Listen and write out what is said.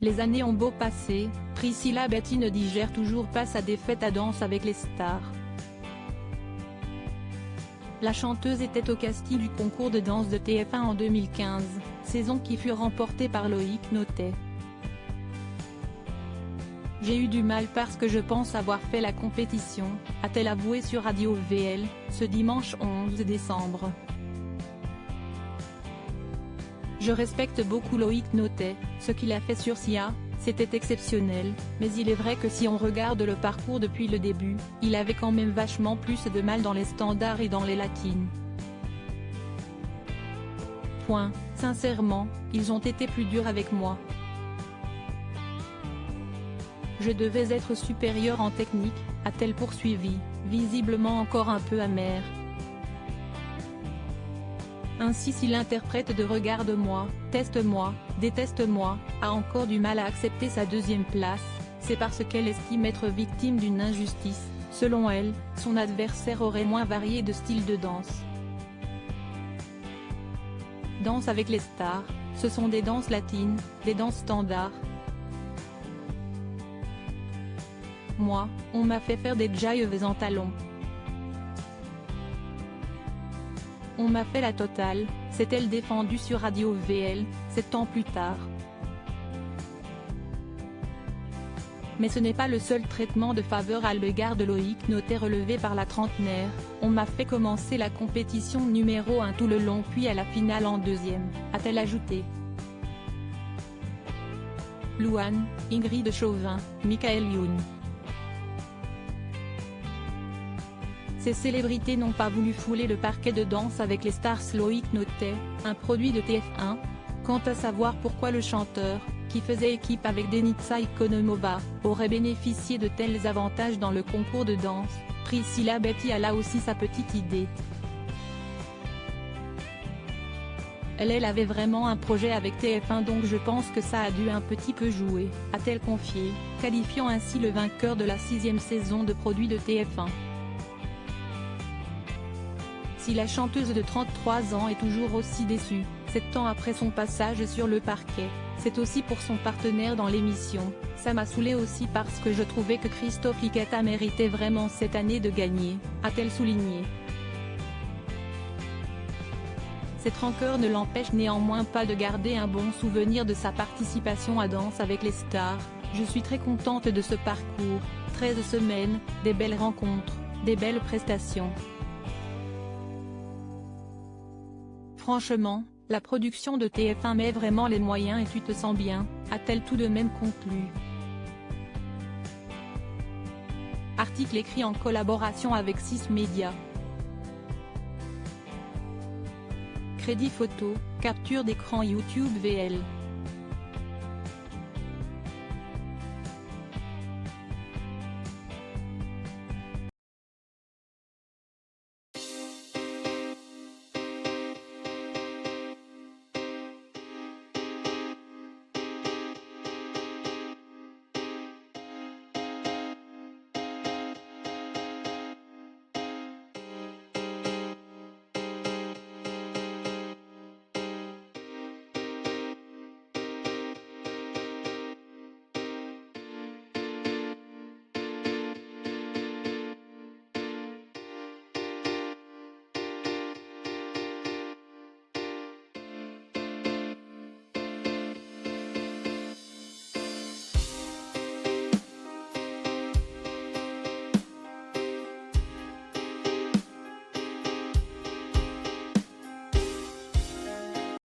Les années ont beau passer, Priscilla Betty ne digère toujours pas sa défaite à Danse avec les stars. La chanteuse était au casting du concours de danse de TF1 en 2015, saison qui fut remportée par Loïc Notet. J'ai eu du mal parce que je pense avoir fait la compétition, a-t-elle avoué sur Radio VL, ce dimanche 11 décembre. Je respecte beaucoup Loïc Notet, ce qu'il a fait sur Sia, c'était exceptionnel, mais il est vrai que si on regarde le parcours depuis le début, il avait quand même vachement plus de mal dans les standards et dans les latines. Point. Sincèrement, ils ont été plus durs avec moi. Je devais être supérieure en technique, a-t-elle poursuivi, visiblement encore un peu amère. Ainsi si l'interprète de Regarde-moi, Teste-moi, Déteste-moi, a encore du mal à accepter sa deuxième place, c'est parce qu'elle estime être victime d'une injustice. Selon elle, son adversaire aurait moins varié de styles de danse. Danse avec les stars, ce sont des danses latines, des danses standards. Moi, on m'a fait faire des jives en talons. On m'a fait la totale, s'est-elle défendue sur Radio VL, 7 ans plus tard. Mais ce n'est pas le seul traitement de faveur à l'égard de Loïc Notet relevé par la trentenaire, on m'a fait commencer la compétition numéro 1 tout le long puis à la finale en deuxième, a-t-elle ajouté. Louane, Ingrid Chauvin, Michael Youn. Ces célébrités n'ont pas voulu fouler le parquet de Danse avec les stars. Loïc Notet, un produit de TF1. Quant à savoir pourquoi le chanteur, qui faisait équipe avec Denitsa Ikonomova, aurait bénéficié de tels avantages dans le concours de danse, Priscilla Betty a là aussi sa petite idée. Elle avait vraiment un projet avec TF1 donc je pense que ça a dû un petit peu jouer, a-t-elle confié, qualifiant ainsi le vainqueur de la 6e saison de produit de TF1. Si la chanteuse de 33 ans est toujours aussi déçue, 7 ans après son passage sur le parquet, c'est aussi pour son partenaire dans l'émission. Ça m'a saoulé aussi parce que je trouvais que Christophe Liquetta méritait vraiment cette année de gagner, a-t-elle souligné. Cette rancœur ne l'empêche néanmoins pas de garder un bon souvenir de sa participation à Danse avec les stars. Je suis très contente de ce parcours, 13 semaines, des belles rencontres, des belles prestations. Franchement, la production de TF1 met vraiment les moyens et tu te sens bien, a-t-elle tout de même conclu. Article écrit en collaboration avec 6 Médias. Crédit photo, capture d'écran YouTube VL.